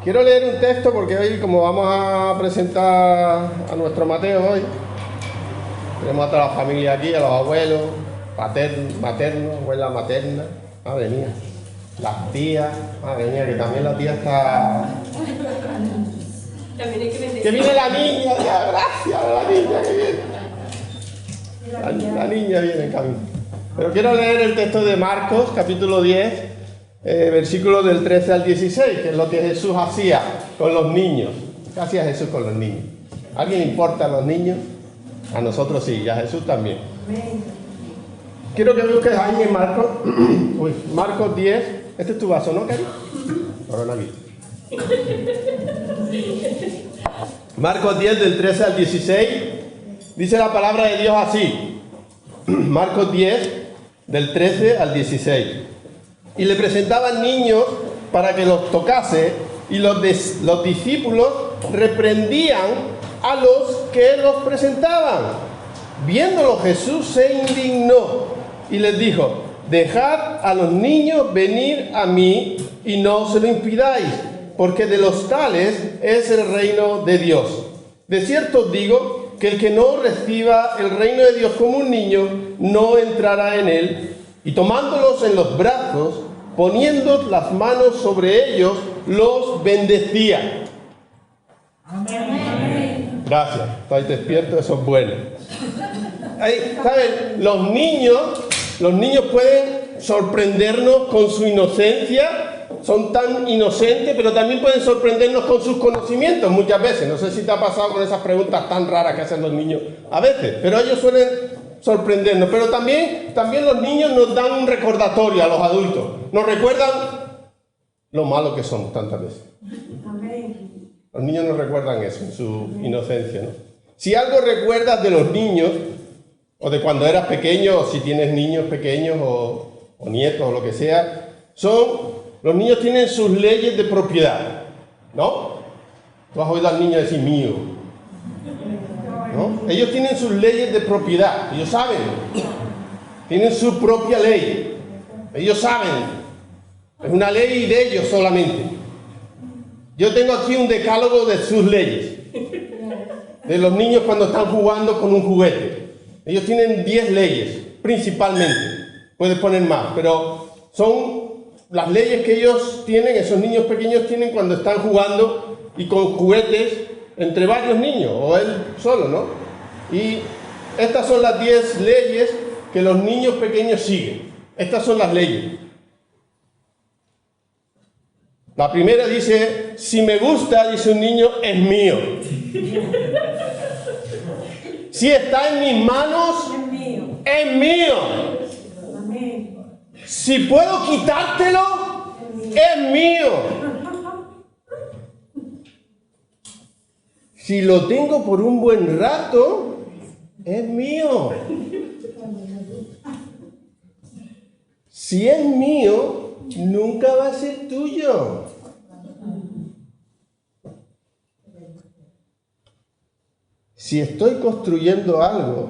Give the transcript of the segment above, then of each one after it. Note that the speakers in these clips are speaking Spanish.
Quiero leer un texto porque hoy, como vamos a presentar a nuestro Mateo hoy, tenemos a toda la familia aquí, a los abuelos, maternos, abuela materna, madre mía, las tías, madre mía, que también la tía está... También hay que vender. ¡Que viene la niña! Ya, gracias a la niña que viene. La niña viene en camino. Pero quiero leer el texto de Marcos, capítulo 10, versículos del 13 al 16, que es lo que Jesús hacía con los niños. ¿Qué hacía Jesús con los niños? ¿A alguien importa a los niños? A nosotros sí, y a Jesús también. Quiero que busques ahí en Marcos, Marcos 10. Este es tu vaso, ¿no, Cari? Coronavirus. Marcos 10, del 13 al 16, dice la palabra de Dios así. Marcos 10, del 13 al 16. Y le presentaban niños para que los tocase, y los discípulos reprendían a los que los presentaban. Viéndolo, Jesús se indignó y les dijo: dejad a los niños venir a mí y no se lo impidáis, porque de los tales es el reino de Dios. De cierto os digo que el que no reciba el reino de Dios como un niño, no entrará en él. Y tomándolos en los brazos, poniendo las manos sobre ellos, los bendecía. Amén. Gracias, estáis despiertos, eso es bueno. Ahí, ¿saben? Los niños pueden sorprendernos con su inocencia, son tan inocentes, pero también pueden sorprendernos con sus conocimientos muchas veces. No sé si te ha pasado con esas preguntas tan raras que hacen los niños a veces, pero ellos suelen sorprendernos. Pero también los niños nos dan un recordatorio a los adultos, nos recuerdan lo malo que somos tantas veces. Los niños nos recuerdan eso, en su inocencia, ¿no? Si algo recuerdas de los niños, o de cuando eras pequeño, o si tienes niños pequeños o nietos o lo que sea, los niños tienen sus leyes de propiedad, ¿no? Tú has oído al niño decir mío, ¿no? Ellos tienen sus leyes de propiedad, ellos saben, tienen su propia ley, ellos saben, es una ley de ellos solamente. Yo tengo aquí un decálogo de sus leyes, de los niños cuando están jugando con un juguete. Ellos tienen 10 leyes, principalmente. Puedes poner más, pero son las leyes que ellos tienen, esos niños pequeños tienen cuando están jugando y con juguetes entre varios niños, o él solo, ¿no? Y estas son las 10 leyes que los niños pequeños siguen. Estas son las leyes. La primera dice: si me gusta, dice un niño, es mío. Si está en mis manos, es mío. Si puedo quitártelo, es mío. Si lo tengo por un buen rato, es mío. Si es mío, nunca va a ser tuyo. Si estoy construyendo algo,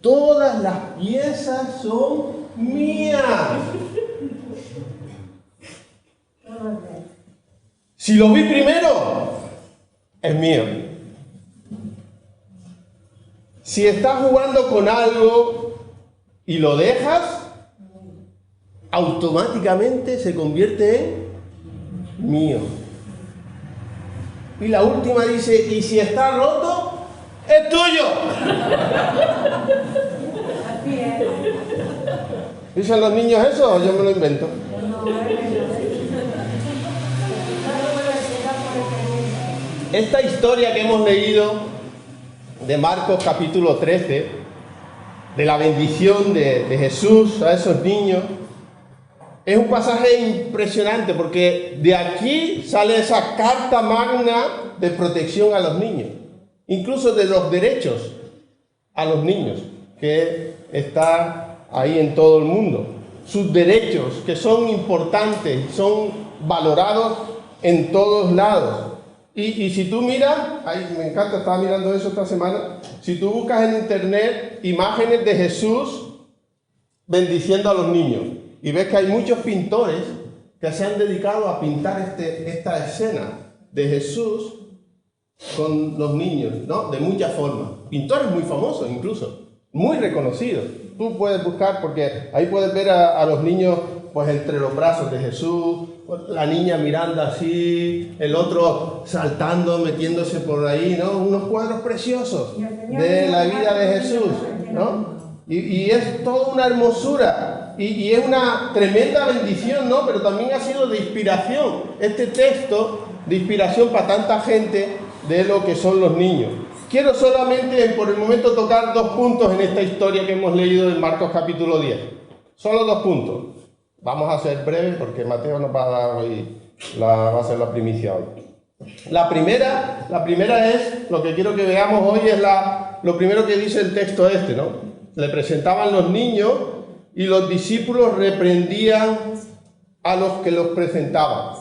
todas las piezas son mías. Si lo vi primero, es mío. Si estás jugando con algo y lo dejas, automáticamente se convierte en mío. Y la última dice: y si está roto, es tuyo. ¿Dicen los niños eso o yo me lo invento? Esta historia que hemos leído de Marcos capítulo 13, de la bendición de Jesús a esos niños, es un pasaje impresionante porque de aquí sale esa carta magna de protección a los niños, incluso de los derechos a los niños, que está ahí en todo el mundo. Sus derechos, que son importantes, son valorados en todos lados. Y si tú miras, ahí me encanta, estaba mirando eso esta semana, si tú buscas en internet imágenes de Jesús bendiciendo a los niños, y ves que hay muchos pintores que se han dedicado a pintar esta escena de Jesús con los niños, ¿no? De muchas formas. Pintores muy famosos incluso, muy reconocidos. Tú puedes buscar, porque ahí puedes ver a los niños pues entre los brazos de Jesús, la niña mirando así, el otro saltando, metiéndose por ahí, ¿no? Unos cuadros preciosos de la vida de Jesús, ¿no? Y es toda una hermosura y es una tremenda bendición, ¿no? Pero también ha sido de inspiración, este texto de inspiración para tanta gente de lo que son los niños. Quiero solamente por el momento tocar 2 puntos en esta historia que hemos leído en Marcos capítulo 10. Solo 2 puntos. Vamos a ser breves porque Mateo nos va a dar hoy, va a ser la primicia hoy. La primera es, lo que quiero que veamos hoy es lo primero que dice el texto este, ¿no? Le presentaban los niños y los discípulos reprendían a los que los presentaban.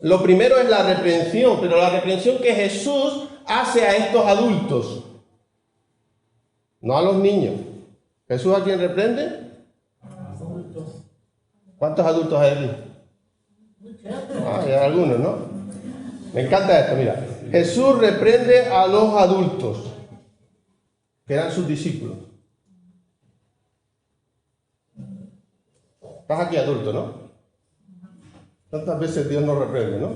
Lo primero es la reprensión, pero la reprensión que Jesús hace a estos adultos, no a los niños. ¿Jesús a quién reprende? ¿Cuántos adultos hay aquí? Hay algunos, ¿no? Me encanta esto, mira. Jesús reprende a los adultos, que eran sus discípulos. Estás aquí adulto, ¿no? ¿Cuántas veces Dios nos reprende, no?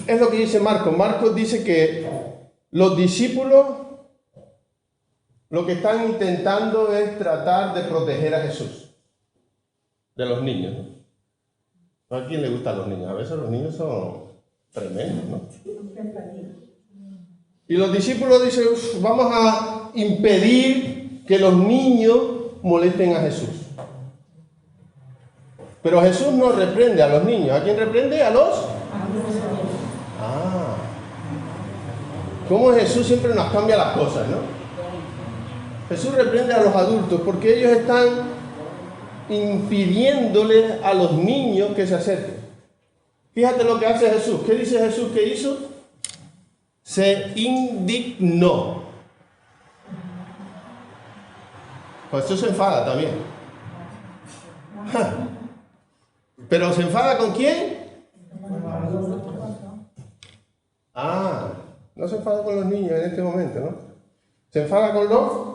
Es lo que dice Marcos. Marcos dice que los discípulos lo que están intentando es tratar de proteger a Jesús de los niños, ¿no? ¿A quién le gustan los niños? A veces los niños son tremendos, ¿no? Y los discípulos dicen, vamos a impedir que los niños molesten a Jesús. Pero Jesús no reprende a los niños. ¿A quién reprende? A los... ¿Cómo Jesús siempre nos cambia las cosas, no? Jesús reprende a los adultos porque ellos están impidiéndole a los niños que se acerquen. Fíjate lo que hace Jesús. ¿Qué dice Jesús que hizo? Se indignó. Pues Jesús se enfada también. ¿Pero se enfada con quién? No se enfada con los niños en este momento, ¿no? Se enfada con los...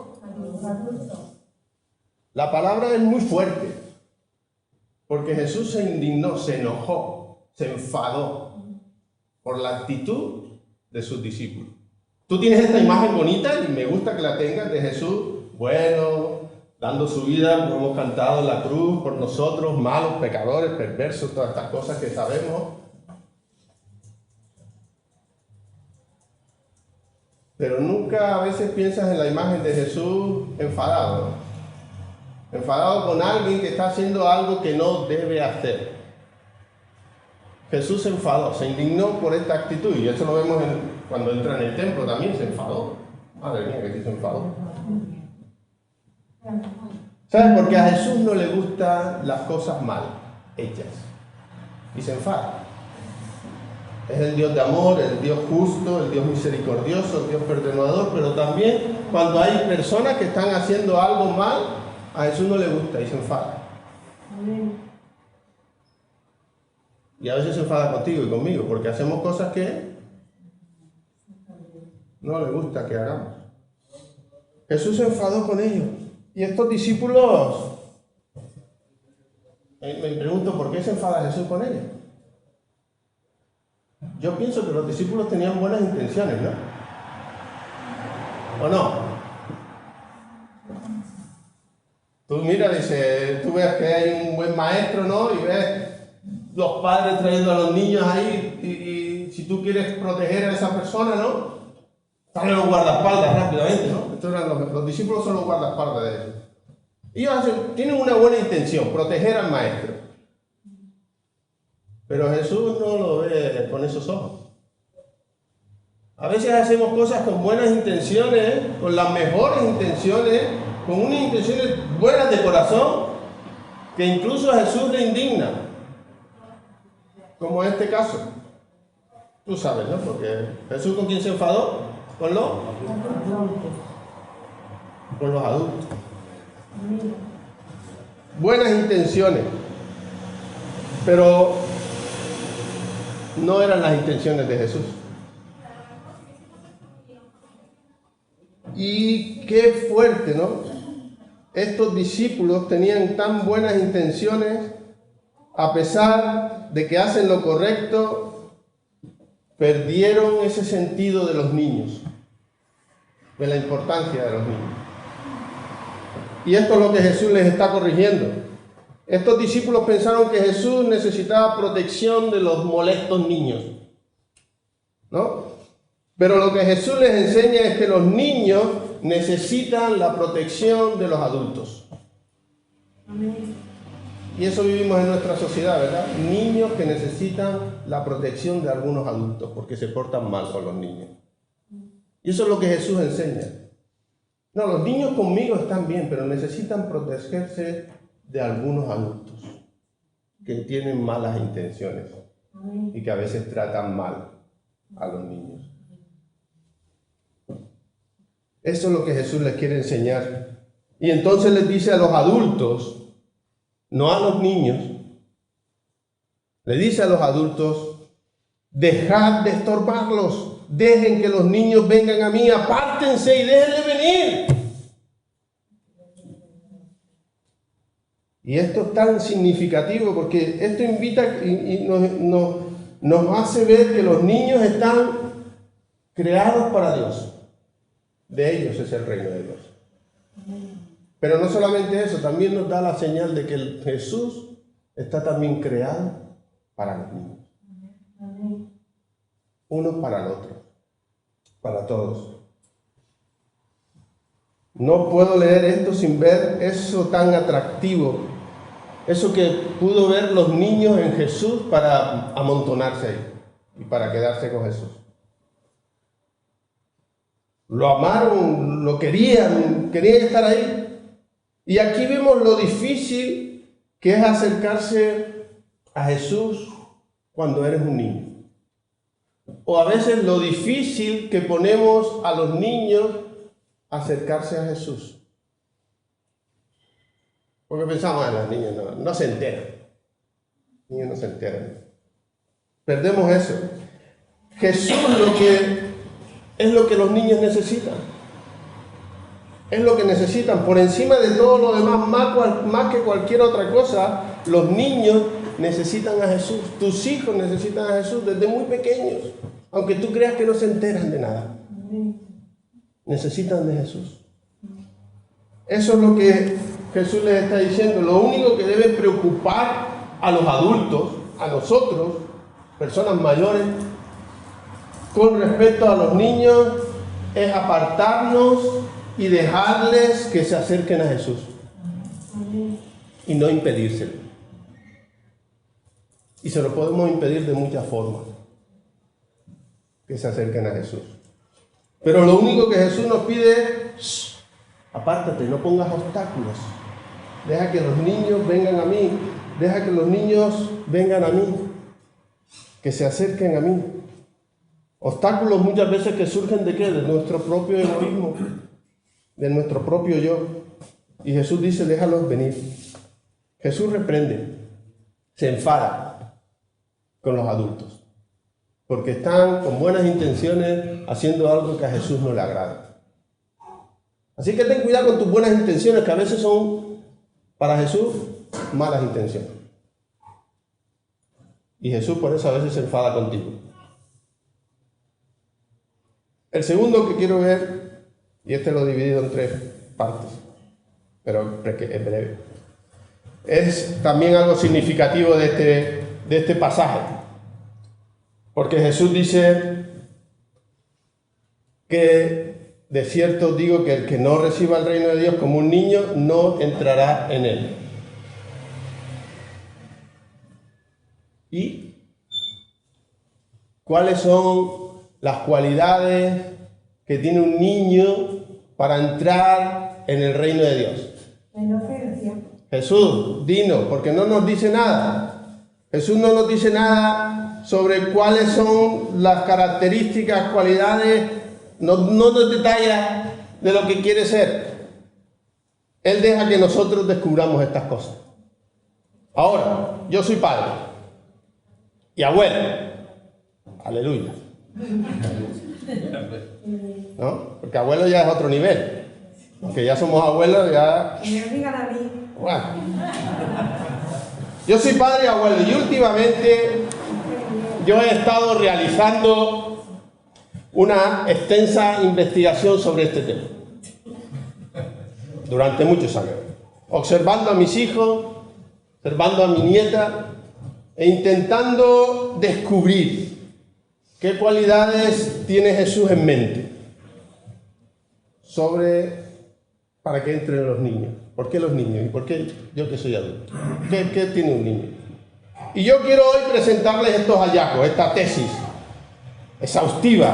La palabra es muy fuerte, porque Jesús se indignó, se enojó, se enfadó por la actitud de sus discípulos. Tú tienes esta imagen bonita y me gusta que la tengas de Jesús, bueno, dando su vida, como hemos cantado en la cruz, por nosotros, malos, pecadores, perversos, todas estas cosas que sabemos. Pero nunca a veces piensas en la imagen de Jesús enfadado, ¿no? Enfadado con alguien que está haciendo algo que no debe hacer. Jesús se enfadó, se indignó por esta actitud, y eso lo vemos cuando entra en el templo también, se enfadó. Madre mía, que sí se enfadó. ¿Sabes? Porque a Jesús no le gustan las cosas mal hechas, y se enfada. Es el Dios de amor, el Dios justo, el Dios misericordioso, el Dios perdonador, pero también cuando hay personas que están haciendo algo mal, a Jesús no le gusta y se enfada. Y a veces se enfada contigo y conmigo, porque hacemos cosas que no le gusta que hagamos. Jesús se enfadó con ellos. Y estos discípulos, me pregunto, ¿por qué se enfada Jesús con ellos? Yo pienso que los discípulos tenían buenas intenciones, ¿no? ¿O no? Tú mira, dice, tú ves que hay un buen maestro, ¿no? Y ves los padres trayendo a los niños ahí y si tú quieres proteger a esa persona, ¿no? Salen los guardaespaldas rápidamente, ¿no? Estos eran los discípulos son los guardaespaldas de ellos. Ellos tienen una buena intención, proteger al maestro. Pero Jesús no lo ve con esos ojos. A veces hacemos cosas con buenas intenciones, con las mejores intenciones, con unas intenciones buenas de corazón, que incluso a Jesús le indigna. Como en este caso. Tú sabes, ¿no? Porque Jesús, ¿con quién se enfadó? Con los adultos. Buenas intenciones. Pero no eran las intenciones de Jesús. Y qué fuerte, ¿no? Estos discípulos tenían tan buenas intenciones, a pesar de que hacen lo correcto, perdieron ese sentido de los niños, de la importancia de los niños. Y esto es lo que Jesús les está corrigiendo. Estos discípulos pensaron que Jesús necesitaba protección de los molestos niños, ¿no? Pero lo que Jesús les enseña es que los niños necesitan la protección de los adultos. Amén. Y eso vivimos en nuestra sociedad, ¿verdad? Niños que necesitan la protección de algunos adultos porque se portan mal con los niños. Y eso es lo que Jesús enseña. No, los niños conmigo están bien, pero necesitan protegerse de algunos adultos que tienen malas intenciones y que a veces tratan mal a los niños. Eso es lo que Jesús les quiere enseñar. Y entonces les dice a los adultos, no a los niños, le dice a los adultos, dejad de estorbarlos, dejen que los niños vengan a mí, apártense y déjenle venir. Y esto es tan significativo porque esto invita y nos hace ver que los niños están creados para Dios. De ellos es el reino de Dios. Pero no solamente eso, también nos da la señal de que el Jesús está también creado para los niños. Uno para el otro, para todos. No puedo leer esto sin ver eso tan atractivo, eso que pudo ver los niños en Jesús para amontonarse ahí y para quedarse con Jesús. Lo amaron, lo querían estar ahí. Y aquí vemos lo difícil que es acercarse a Jesús cuando eres un niño. O a veces lo difícil que ponemos a los niños acercarse a Jesús. Porque pensamos, los niños no se enteran. Los niños no se enteran. Perdemos eso. Jesús es lo que los niños necesitan. Es lo que necesitan. Por encima de todo lo demás, más que cualquier otra cosa, los niños necesitan a Jesús. Tus hijos necesitan a Jesús desde muy pequeños. Aunque tú creas que no se enteran de nada. Necesitan de Jesús. Eso es lo que Jesús les está diciendo. Lo único que debe preocupar a los adultos, a nosotros, personas mayores, con respecto a los niños, es apartarnos y dejarles que se acerquen a Jesús. Y no impedírselo. Y se lo podemos impedir de muchas formas. Que se acerquen a Jesús. Pero lo único que Jesús nos pide es, apártate, no pongas obstáculos. Deja que los niños vengan a mí. Deja que los niños vengan a mí. Que se acerquen a mí. Obstáculos muchas veces que surgen ¿de qué? De nuestro propio egoísmo. De nuestro propio yo. Y Jesús dice, déjalos venir. Jesús reprende. Se enfada con los adultos. Porque están con buenas intenciones haciendo algo que a Jesús no le agrada. Así que ten cuidado con tus buenas intenciones, que a veces son para Jesús malas intenciones. Y Jesús por eso a veces se enfada contigo. El segundo que quiero ver, y este lo he dividido en 3 partes, pero es breve, es también algo significativo de este pasaje. Porque Jesús dice que de cierto os digo que el que no reciba el reino de Dios como un niño no entrará en él. ¿Y cuáles son las cualidades que tiene un niño para entrar en el reino de Dios? La inocencia. Jesús, dinos, porque no nos dice nada. Jesús no nos dice nada sobre cuáles son las características, cualidades, no nos detalla de lo que quiere ser. Él deja que nosotros descubramos estas cosas. Ahora, yo soy padre, y abuelo. Aleluya. ¿No? Porque abuelo ya es otro nivel. Aunque ya somos abuelos, ya... Que me lo digan a mí. Bueno. Yo soy padre y abuelo y últimamente yo he estado realizando una extensa investigación sobre este tema. Durante muchos años. Observando a mis hijos, observando a mi nieta e intentando descubrir qué cualidades tiene Jesús en mente para que entren los niños. ¿Por qué los niños? ¿Y por qué yo que soy adulto? ¿Qué tiene un niño? Y yo quiero hoy presentarles estos hallazgos, esta tesis exhaustiva,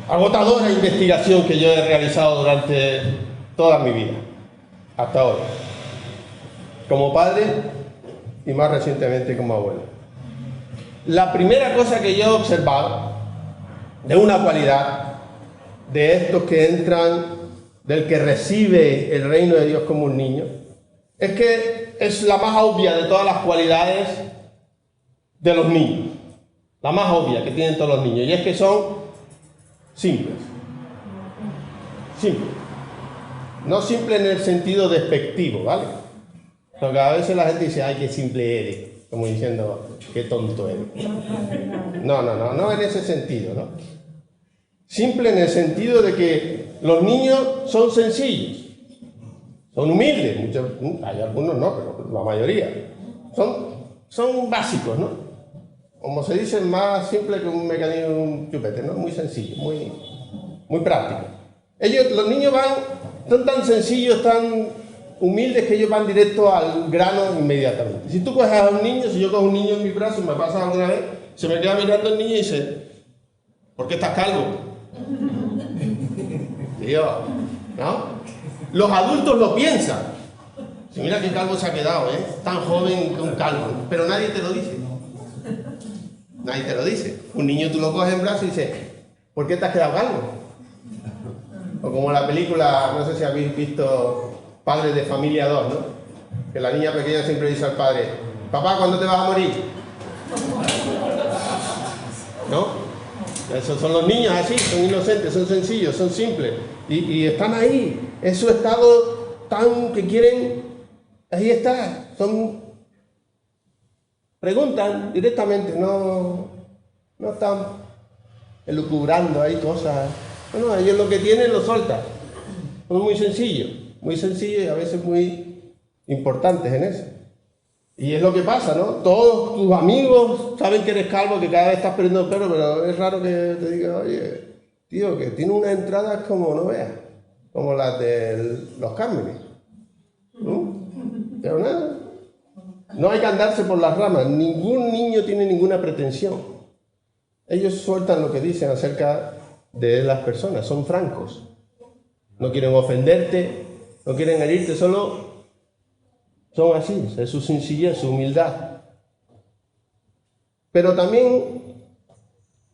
agotadora investigación que yo he realizado durante toda mi vida, hasta ahora, como padre y más recientemente como abuelo. La primera cosa que yo he observado de una cualidad de estos que entran, del que recibe el reino de Dios como un niño, es que es la más obvia de todas las cualidades de los niños, la más obvia que tienen todos los niños, y es que son simples. Simples. No simple en el sentido despectivo, ¿vale? Porque a veces la gente dice, ay, qué simple eres, como diciendo, qué tonto eres. No en ese sentido, ¿no? Simple en el sentido de que los niños son sencillos, son humildes, hay algunos no, pero la mayoría. Son básicos, ¿no? Como se dice, más simple que un mecanismo de un chupete, ¿no? Muy sencillo, muy práctico. Los niños son tan sencillos, tan humildes que ellos van directo al grano inmediatamente. Si tú coges a un niño, si yo cojo un niño en mi brazo y me pasa alguna vez, se me queda mirando el niño y dice, ¿por qué estás calvo? Tío, ¿no? Los adultos lo piensan. Si mira qué calvo se ha quedado, ¿eh? Tan joven que un calvo. Pero nadie te lo dice. Nadie te lo dice. Un niño tú lo coges en brazo y dices, ¿por qué te has quedado calvo? O como la película, no sé si habéis visto Padres de Familia 2, ¿no? Que la niña pequeña siempre dice al padre, papá, ¿cuándo te vas a morir? ¿No? Esos son los niños así, son inocentes, son sencillos, son simples. Y están ahí. Es su estado tan que quieren, ahí está. Preguntan directamente, no están elucubrando ahí cosas. No, ellos lo que tienen lo sueltan. Son muy sencillos y a veces muy importantes en eso. Y es lo que pasa, ¿no? Todos tus amigos saben que eres calvo, que cada vez estás perdiendo el pelo, pero es raro que te digan, oye, tío, que tiene unas entradas como no veas, como las de los Cármenes. Pero nada, no hay que andarse por las ramas, ningún niño tiene ninguna pretensión. Ellos sueltan lo que dicen acerca de las personas, son francos. No quieren ofenderte, no quieren herirte, solo son así, es su sencillez, su humildad. Pero también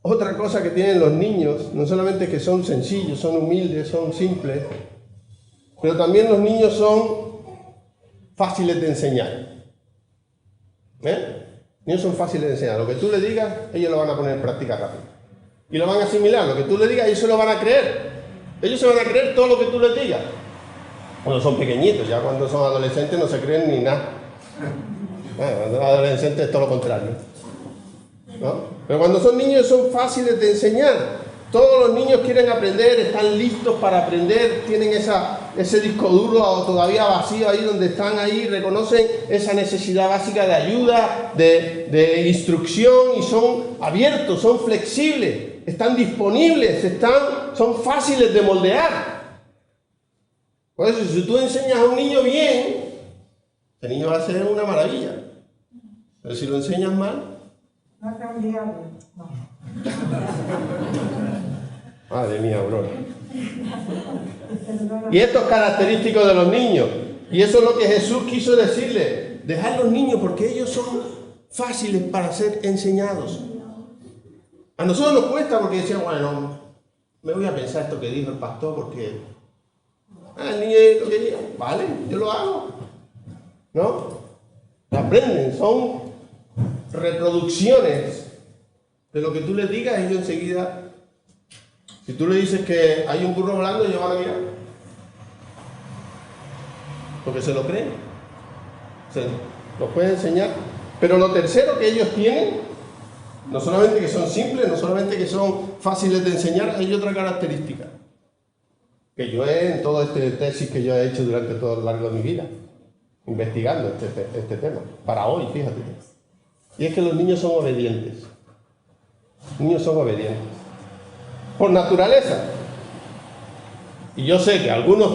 otra cosa que tienen los niños, no solamente que son sencillos, son humildes, son simples, pero también los niños son fáciles de enseñar. Los niños son fáciles de enseñar. Lo que tú le digas, ellos lo van a poner en práctica rápido. Y lo van a asimilar. Lo que tú le digas, ellos se lo van a creer. Ellos se van a creer todo lo que tú les digas. Cuando son pequeñitos, ya cuando son adolescentes no se creen ni nada. Cuando son adolescentes es todo lo contrario, ¿no? Pero cuando son niños son fáciles de enseñar. Todos los niños quieren aprender, están listos para aprender, tienen ese disco duro todavía vacío ahí donde están ahí, reconocen esa necesidad básica de ayuda, de instrucción y son abiertos, son flexibles, están disponibles, son fáciles de moldear. Por eso, si tú enseñas a un niño bien, el niño va a ser una maravilla. Pero si lo enseñas mal... No ha cambiado. No. Madre mía, Aurora. Y esto es característico de los niños. Y eso es lo que Jesús quiso decirle. Dejar los niños porque ellos son fáciles para ser enseñados. A nosotros nos cuesta porque decían, bueno, me voy a pensar esto que dijo el pastor porque... el niño lo que diga, vale, yo lo hago. ¿No? Aprenden, son reproducciones De lo que tú les digas, ellos enseguida, si tú le dices que hay un burro volando, ellos van a mirar. Porque se lo creen. Se lo pueden enseñar. Pero lo tercero que ellos tienen, no solamente que son simples, no solamente que son fáciles de enseñar, hay otra característica. Que yo en todo este tesis que yo he hecho durante todo lo largo de mi vida, investigando este tema, para hoy, fíjate. Y es que los niños son obedientes. Los niños son obedientes. Por naturaleza. Y yo sé que algunos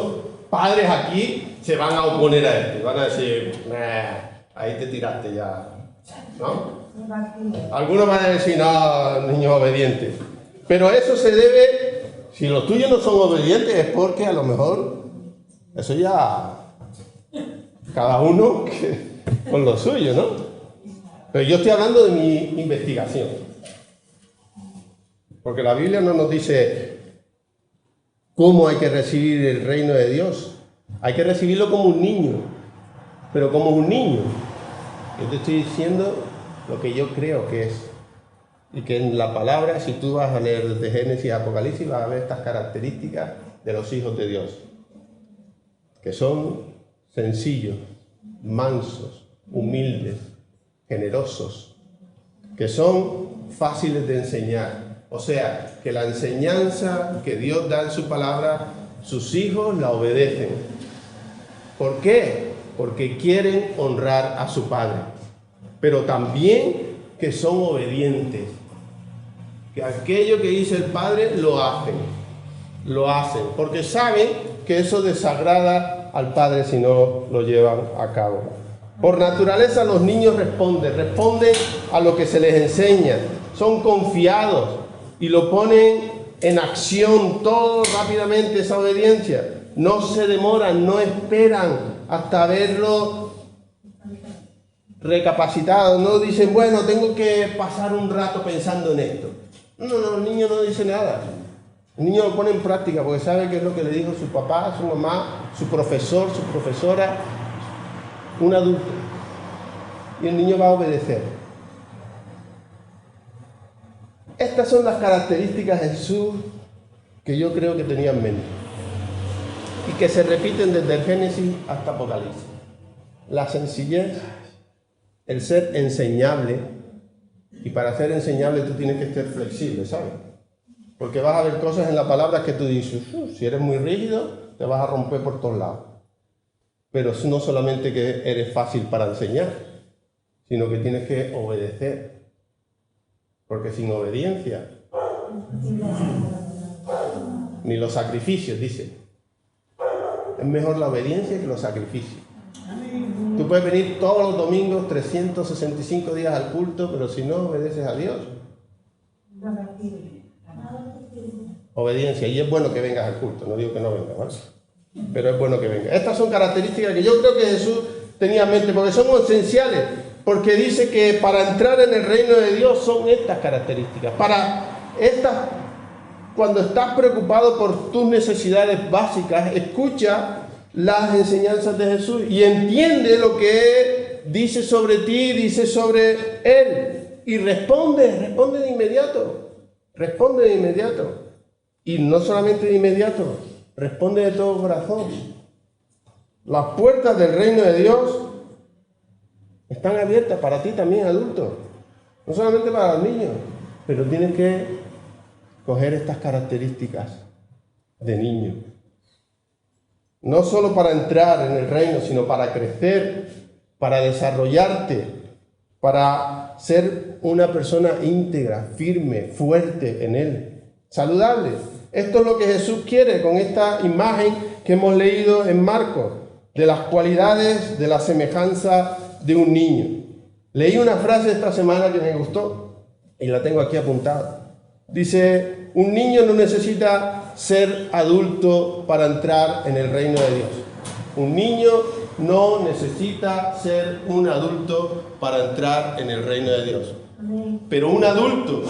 padres aquí se van a oponer a esto. Van a decir, ahí te tiraste ya. ¿No? Algunos van a decir, no, niños obedientes. Pero eso se debe, si los tuyos no son obedientes, es porque a lo mejor eso ya cada uno con lo suyo, ¿no? Pero yo estoy hablando de mi investigación. Porque la Biblia no nos dice cómo hay que recibir el reino de Dios. Hay que recibirlo como un niño. Pero como un niño. Yo te estoy diciendo lo que yo creo que es. Y que en la palabra, si tú vas a leer desde Génesis a Apocalipsis, vas a ver estas características de los hijos de Dios. Que son sencillos, mansos, humildes, generosos. Que son fáciles de enseñar. O sea, que la enseñanza que Dios da en su palabra, sus hijos la obedecen. ¿Por qué? Porque quieren honrar a su padre. Pero también que son obedientes. Que aquello que dice el padre lo hacen. Lo hacen. Porque saben que eso desagrada al padre si no lo llevan a cabo. Por naturaleza los niños responden a lo que se les enseña. Son confiados. Y lo ponen en acción todo rápidamente, esa obediencia. No se demoran, no esperan hasta verlo recapacitado. No dicen, bueno, tengo que pasar un rato pensando en esto. No, el niño no dice nada. El niño lo pone en práctica porque sabe qué es lo que le dijo su papá, su mamá, su profesor, su profesora, un adulto. Y el niño va a obedecer. Estas son las características de Jesús que yo creo que tenía en mente y que se repiten desde el Génesis hasta Apocalipsis. La sencillez, el ser enseñable, y para ser enseñable tú tienes que ser flexible, ¿sabes? Porque vas a ver cosas en la palabra que tú dices, si eres muy rígido, te vas a romper por todos lados. Pero no solamente que eres fácil para enseñar, sino que tienes que obedecer. Porque sin obediencia, ni los sacrificios, dice. Es mejor la obediencia que los sacrificios. Tú puedes venir todos los domingos, 365 días al culto, pero si no obedeces a Dios. Obediencia. Y es bueno que vengas al culto, no digo que no vengas, ¿vale? Pero es bueno que vengas. Estas son características que yo creo que Jesús tenía en mente, porque son esenciales. Porque dice que para entrar en el reino de Dios son estas características. Cuando estás preocupado por tus necesidades básicas, escucha las enseñanzas de Jesús y entiende lo que dice sobre ti, dice sobre Él. Y responde de inmediato. Responde de inmediato. Y no solamente de inmediato, responde de todo corazón. Las puertas del reino de Dios están abiertas para ti también, adulto. No solamente para los niños, pero tienes que coger estas características de niño. No solo para entrar en el reino, sino para crecer, para desarrollarte, para ser una persona íntegra, firme, fuerte en Él, saludable. Esto es lo que Jesús quiere con esta imagen que hemos leído en Marcos, de las cualidades de la semejanza de un niño. Leí una frase esta semana que me gustó y la tengo aquí apuntada. Dice, un niño no necesita ser adulto para entrar en el reino de Dios. Un niño no necesita ser un adulto para entrar en el reino de Dios. Pero un adulto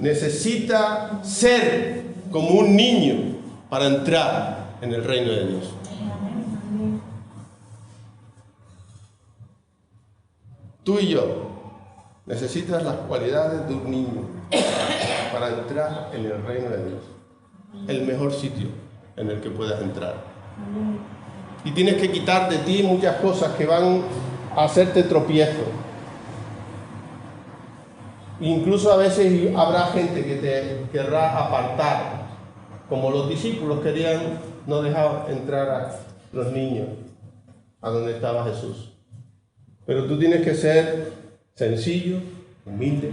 necesita ser como un niño para entrar en el reino de Dios. Tú y yo Necesitas las cualidades de un niño para entrar en el reino de Dios. El mejor sitio en el que puedas entrar. Y tienes que quitar de ti muchas cosas que van a hacerte tropiezo. Incluso a veces habrá gente que te querrá apartar, como los discípulos querían no dejar entrar a los niños a donde estaba Jesús. Pero tú tienes que ser sencillo, humilde,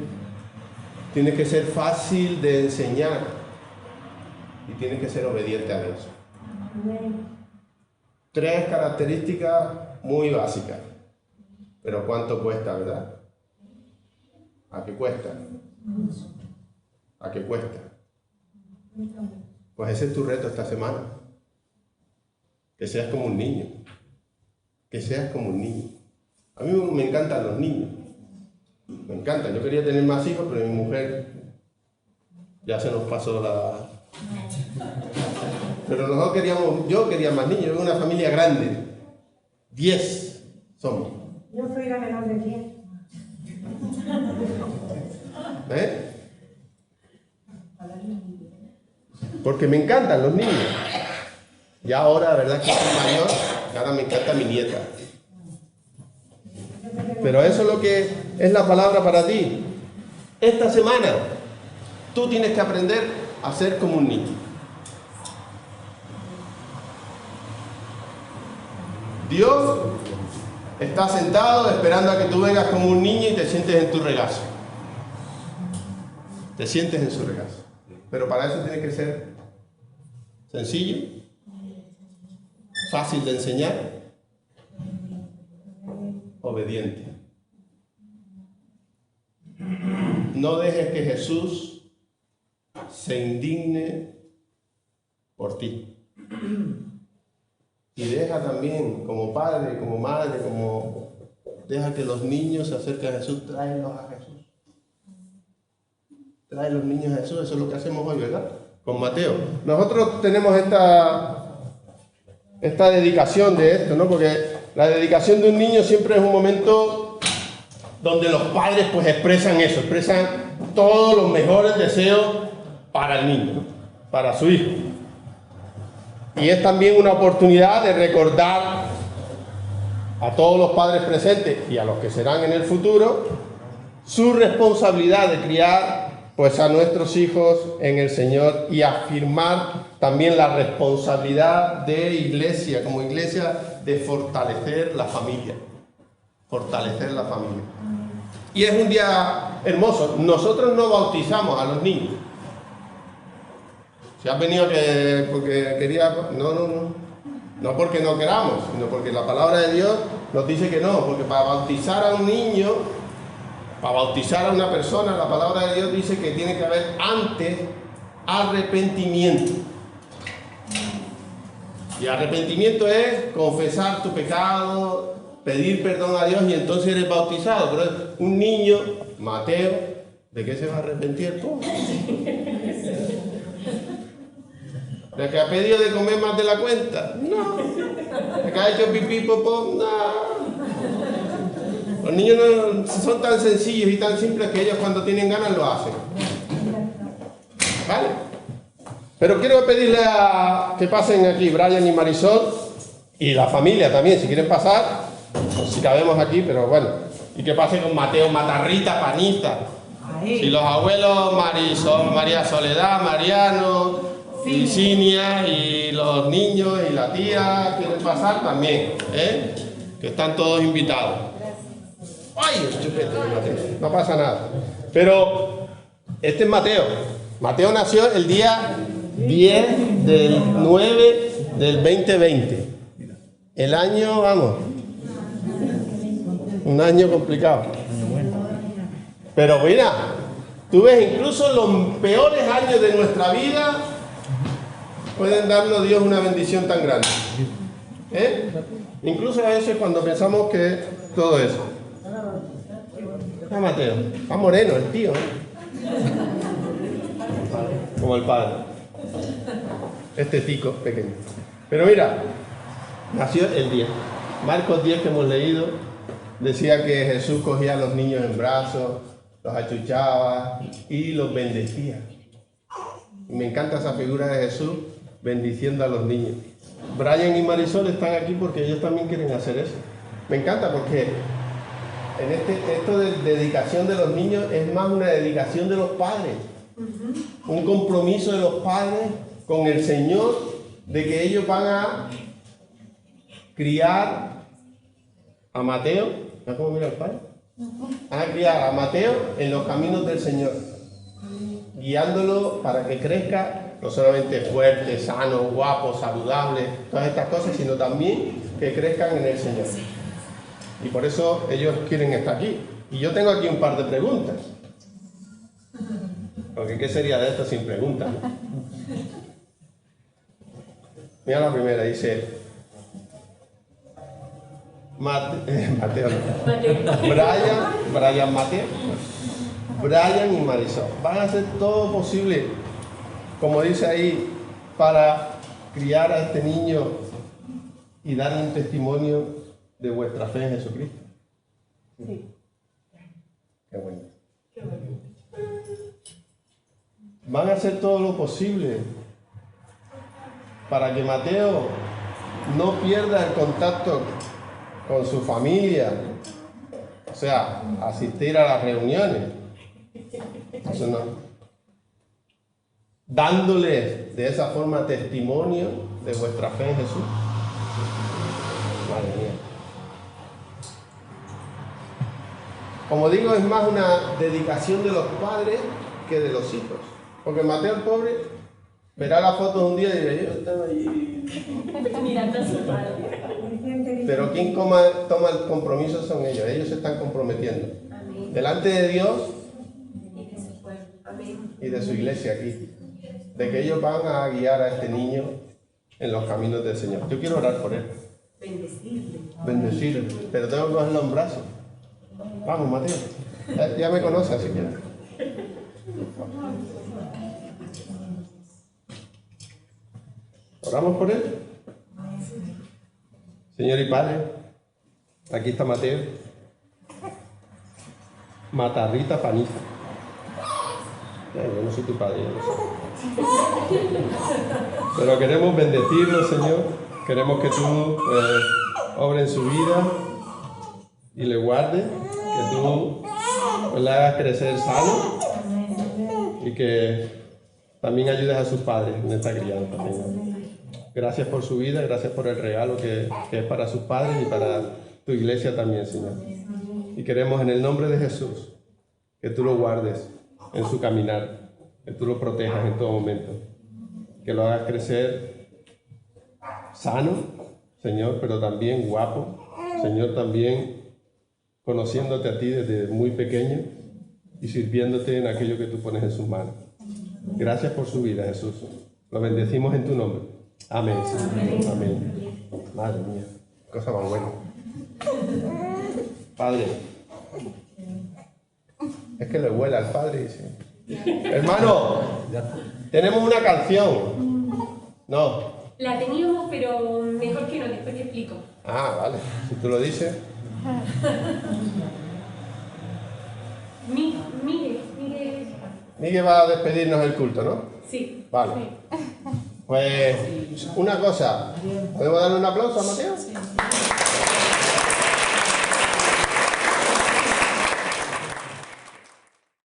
tienes que ser fácil de enseñar y tienes que ser obediente a Dios. 3 características muy básicas. Pero ¿cuánto cuesta, verdad? ¿A qué cuesta? ¿A qué cuesta? Pues ese es tu reto esta semana. Que seas como un niño. Que seas como un niño. A mí me encantan los niños. Me encantan. Yo quería tener más hijos, pero mi mujer ya se nos pasó la... Pero nosotros queríamos, yo quería más niños. Yo una familia grande. 10 somos. Yo soy la menor de 10. ¿Eh? Porque me encantan los niños. Ya ahora, la verdad que soy mayor, y ahora me encanta mi nieta. Pero eso es lo que es la palabra para ti. Esta semana, tú tienes que aprender a ser como un niño. Dios está sentado esperando a que tú vengas como un niño y te sientes en tu regazo. Te sientes en su regazo. Pero para eso tiene que ser sencillo, fácil de enseñar, obediente. No dejes que Jesús se indigne por ti. Y deja también, como padre, como madre, deja que los niños se acerquen a Jesús, tráelos a Jesús. Trae los niños a Jesús, eso es lo que hacemos hoy, ¿verdad? Con Mateo. Nosotros tenemos esta dedicación de esto, ¿no? Porque la dedicación de un niño siempre es un momento donde los padres pues expresan eso, expresan todos los mejores deseos para el niño, ¿no? Para su hijo. Y es también una oportunidad de recordar a todos los padres presentes y a los que serán en el futuro su responsabilidad de criar pues a nuestros hijos en el Señor y afirmar también la responsabilidad de iglesia, como iglesia, de fortalecer la familia. Fortalecer la familia. Y es un día hermoso. Nosotros no bautizamos a los niños. Si has venido porque quería... No porque no queramos, sino porque la palabra de Dios nos dice que no. Porque para bautizar a un niño, para bautizar a una persona, la palabra de Dios dice que tiene que haber antes arrepentimiento. Y arrepentimiento es confesar tu pecado, pedir perdón a Dios y entonces eres bautizado. Pero un niño, Mateo, ¿de qué se va a arrepentir el pobre? ¿De que ha pedido de comer más de la cuenta? No. ¿De que ha hecho pipí, popó? No. Los niños no, son tan sencillos y tan simples que ellos cuando tienen ganas lo hacen. ¿Vale? Pero quiero pedirle a que pasen aquí Brian y Marisol y la familia también, si quieren pasar, pues si cabemos aquí, pero bueno. Y que pasen con Mateo, Matarrita, Panita. Y los abuelos Marisol, María Soledad, Mariano, Virginia y los niños y la tía quieren pasar también, ¿eh? Que están todos invitados. ¡Ay, el chupete de Mateo! No pasa nada. Pero este es Mateo. Mateo nació el día 10 del 9 del 2020. El año, vamos, un año complicado. Pero mira, tú ves, incluso los peores años de nuestra vida pueden darnos Dios una bendición tan grande. ¿Eh? Incluso a veces cuando pensamos que todo eso. Ah, Mateo, está moreno el tío, ¿eh? Como el padre. Este tico pequeño. Pero mira, nació el 10. Marcos 10 que hemos leído, decía que Jesús cogía a los niños en brazos, los achuchaba y los bendecía. Y me encanta esa figura de Jesús bendiciendo a los niños. Brian y Marisol están aquí porque ellos también quieren hacer eso. Me encanta porque en esto de dedicación de los niños es más una dedicación de los padres. Un compromiso de los padres con el Señor de que ellos van a criar a Mateo. ¿Ves cómo mira el padre? Van a criar a Mateo en los caminos del Señor, guiándolo para que crezca no solamente fuerte, sano, guapo, saludable, todas estas cosas, sino también que crezcan en el Señor. Y por eso ellos quieren estar aquí. Y yo tengo aquí un par de preguntas. Porque ¿qué sería de esto sin preguntas? Mira la primera, dice Mateo, Brian y Marisol van a hacer todo posible, como dice ahí, para criar a este niño y dar un testimonio de vuestra fe en Jesucristo. Sí. Qué bueno. Van a hacer todo lo posible para que Mateo no pierda el contacto con su familia, o sea, asistir a las reuniones. Eso no. Dándoles de esa forma testimonio de vuestra fe en Jesús. Madre mía. Como digo, es más una dedicación de los padres que de los hijos. Porque Mateo el pobre verá la foto de un día y dirá, yo estaba allí. Mirando a su padre. Pero quien toma el compromiso son ellos. Ellos se están comprometiendo. Amén. Delante de Dios Y de su pueblo. Amén. y de su iglesia aquí. De que ellos van a guiar a este niño en los caminos del Señor. Yo quiero orar por él. Bendecirle. Bendecirle. Pero tengo que cogerlo en brazos. Vamos, Mateo. Ya me conoce, así que... ¿Oramos por él? Señor y Padre, aquí está Mateo. Matarrita panita. Yo no soy tu padre, yo no sé. Pero queremos bendecirlo, Señor. Queremos que tú obres en su vida y le guardes. Que tú le hagas crecer sano y que también ayudes a sus padres en esta crianza, Señor. Gracias por su vida, gracias por el regalo que es para sus padres y para tu iglesia también, Señor. Y queremos en el nombre de Jesús que tú lo guardes en su caminar, que tú lo protejas en todo momento, que lo hagas crecer sano, Señor, pero también guapo, Señor, también conociéndote a ti desde muy pequeño y sirviéndote en aquello que tú pones en sus manos. Gracias por su vida, Jesús. Lo bendecimos en tu nombre. Amén. Amén. Amén. Madre mía, cosa más buena. Padre, es que le huele al Padre y dice, hermano, tenemos una canción. No. La teníamos, pero mejor que no, después te explico. Ah, vale. Si tú lo dices. Miguel va a despedirnos del culto, ¿no? Sí. Vale. Pues una cosa, ¿podemos darle un aplauso a Mateo? Sí.